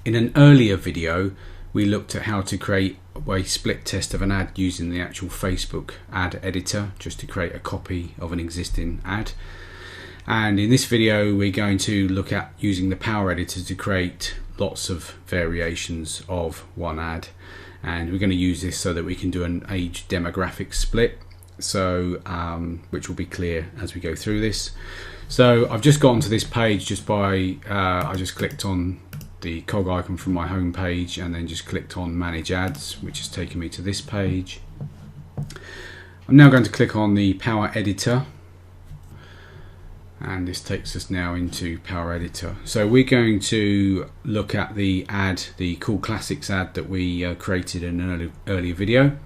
In an earlier video, we looked at how to create a split test of an ad using the actual Facebook ad editor, just to create a copy of an existing ad. And in this video, we're going to look at using the Power Editor to create lots of variations of one ad. And we're going to use this so that we can do an age demographic split, so which will be clear as we go through this. So I've just gotten to this page just by I just clicked on the cog icon from my home page and then just clicked on Manage Ads, which has taken me to this page. I'm now going to click on the Power Editor, and this takes us now into Power Editor. So we're going to look at the ad, the Cool Classics ad that we created in an earlier video.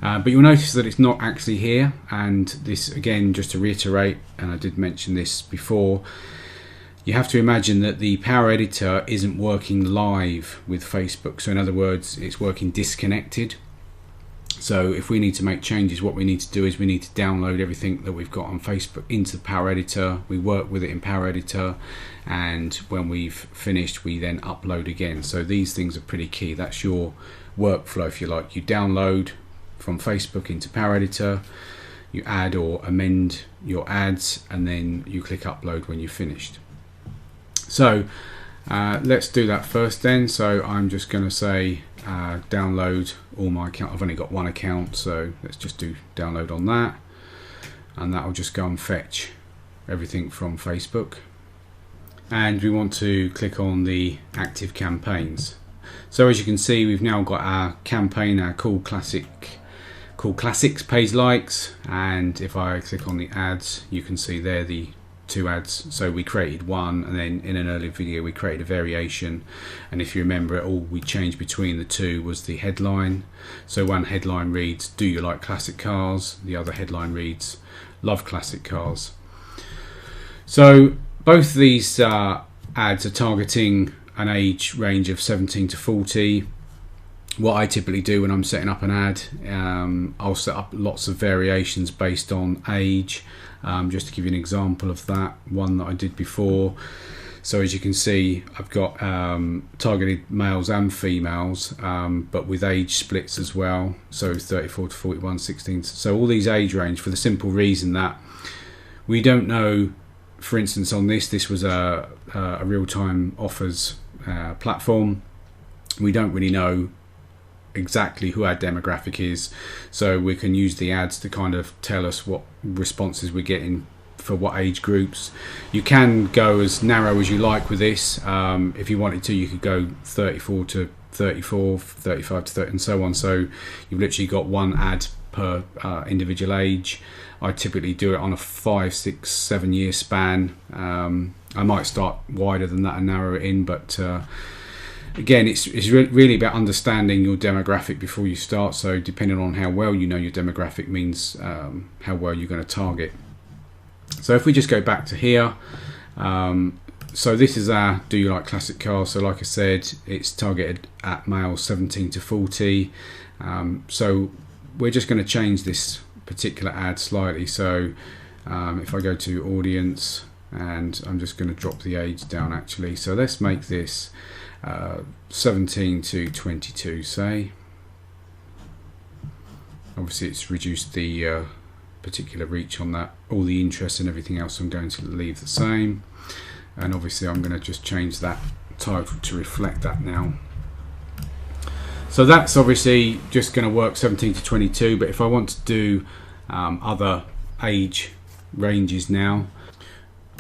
But you'll notice that it's not actually here, and this again, just to reiterate, and I did mention this before, you have to imagine that the Power Editor isn't working live with Facebook. So in other words, it's working disconnected. So if we need to make changes, what we need to do is we need to download everything that we've got on Facebook into the Power Editor. We work with it in Power Editor, and when we've finished, we then upload again. So these things are pretty key. That's your workflow, if you like. You download from Facebook into Power Editor, you add or amend your ads, and then you click upload when you've finished. So let's do that first then. So I'm just going to say download all my account. I've only got one account, so let's just do download on that, and that will just go and fetch everything from Facebook. And we want to click on the active campaigns. So as you can see, we've now got our campaign, our Cool Classics page likes, and if I click on the ads, you can see there the two ads. So we created one, and then in an earlier video we created a variation, and if you remember, all we changed between the two was the headline. So one headline reads, "Do you like classic cars?" The other headline reads, "Love classic cars." So both these ads are targeting an age range of 17 to 40. What I typically do when I'm setting up an ad, I'll set up lots of variations based on age. Just to give you an example of that, one that I did before. So as you can see, I've got targeted males and females, but with age splits as well. So 34 to 41, 16. So all these age range, for the simple reason that we don't know. For instance, on this was a real-time offers platform. We don't really know exactly who our demographic is, so we can use the ads to kind of tell us what responses we're getting for what age groups. You can go as narrow as you like with this. If you wanted to, you could go 34 to 34, 35 to 30, and so on. So you've literally got one ad per individual age. I typically do it on a 5, 6, 7 year span. I might start wider than that and narrow it in, but again, it's really about understanding your demographic before you start. So depending on how well you know your demographic means how well you're going to target. So if we just go back to here, so this is our "Do you like classic cars?" So like I said, it's targeted at males 17 to 40. So we're just going to change this particular ad slightly. So if I go to audience, and I'm just going to drop the age down actually. So let's make this 17 to 22, say. Obviously it's reduced the particular reach on that. All the interest and everything else I'm going to leave the same, and obviously I'm going to just change that title to reflect that now. So that's obviously just going to work 17 to 22, but if I want to do other age ranges now,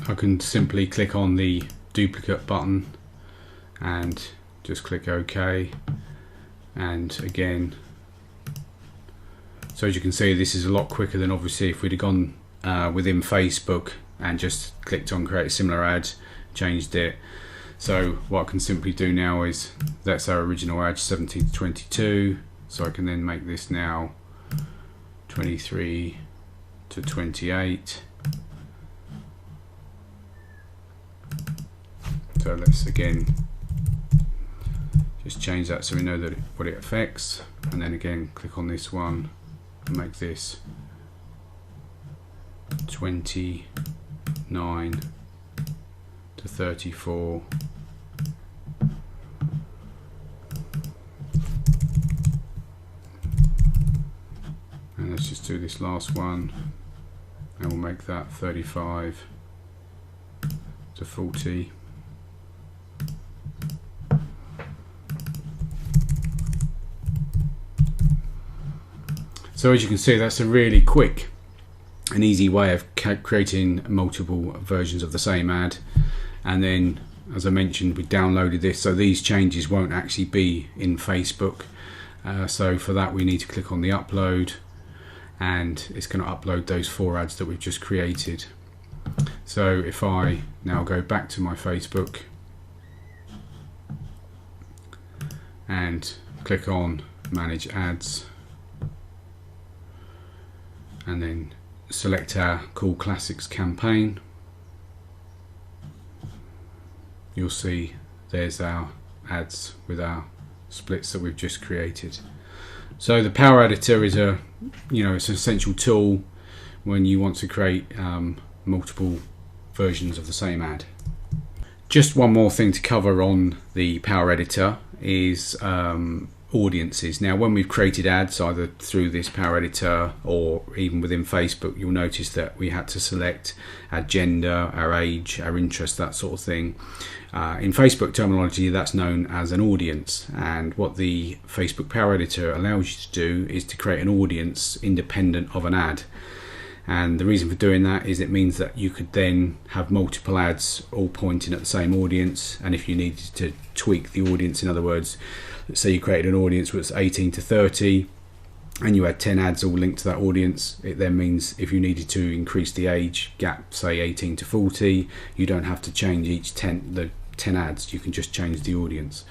I can simply click on the duplicate button and just click OK. And again, so as you can see, this is a lot quicker than obviously if we'd have gone within Facebook and just clicked on create a similar ad, changed it. So what I can simply do now is, that's our original ad, 17 to 22. So I can then make this now 23 to 28. So let's again just change that so we know that what it affects, and then again click on this one and make this 29 to 34 do this last one, and we'll make that 35 to 40. So as you can see, that's a really quick and easy way of creating multiple versions of the same ad. And then, as I mentioned, we downloaded this, so these changes won't actually be in Facebook. So for that we need to click on the upload, and it's going to upload those 4 ads that we've just created. So if I now go back to my Facebook and click on manage ads, and then select our Cool Classics campaign, you'll see there's our ads with our splits that we've just created. So the Power Editor is it's an essential tool when you want to create multiple versions of the same ad. Just one more thing to cover on the Power Editor is audiences. Now, when we've created ads either through this Power Editor or even within Facebook, you'll notice that we had to select our gender, our age, our interest, that sort of thing. In Facebook terminology, that's known as an audience, and what the Facebook Power Editor allows you to do is to create an audience independent of an ad. And the reason for doing that is it means that you could then have multiple ads all pointing at the same audience, and if you needed to tweak the audience, in other words, let's say you created an audience which was 18 to 30 and you had 10 ads all linked to that audience, it then means if you needed to increase the age gap, say 18 to 40, you don't have to change the 10 ads, you can just change the audience.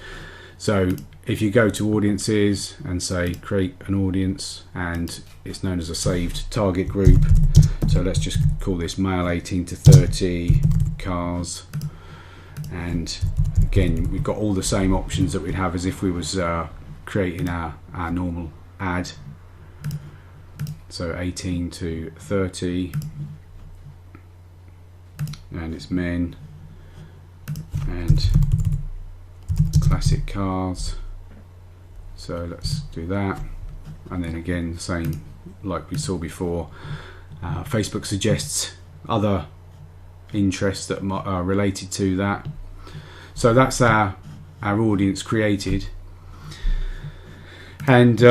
So if you go to audiences and say create an audience, and it's known as a saved target group, so let's just call this male 18 to 30 cars, and again we've got all the same options that we'd have as if we was creating our normal ad. So 18 to 30, and it's men and classic cars. So let's do that, and then again same like we saw before. Facebook suggests other interests that are related to that. So that's our audience created, and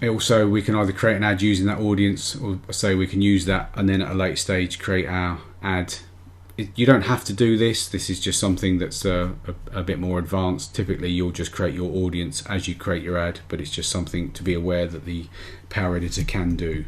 also we can either create an ad using that audience, or say we can use that and then at a later stage create our ad. You don't have to do this. This is just something that's a bit more advanced. Typically you'll just create your audience as you create your ad, but it's just something to be aware that the Power Editor can do.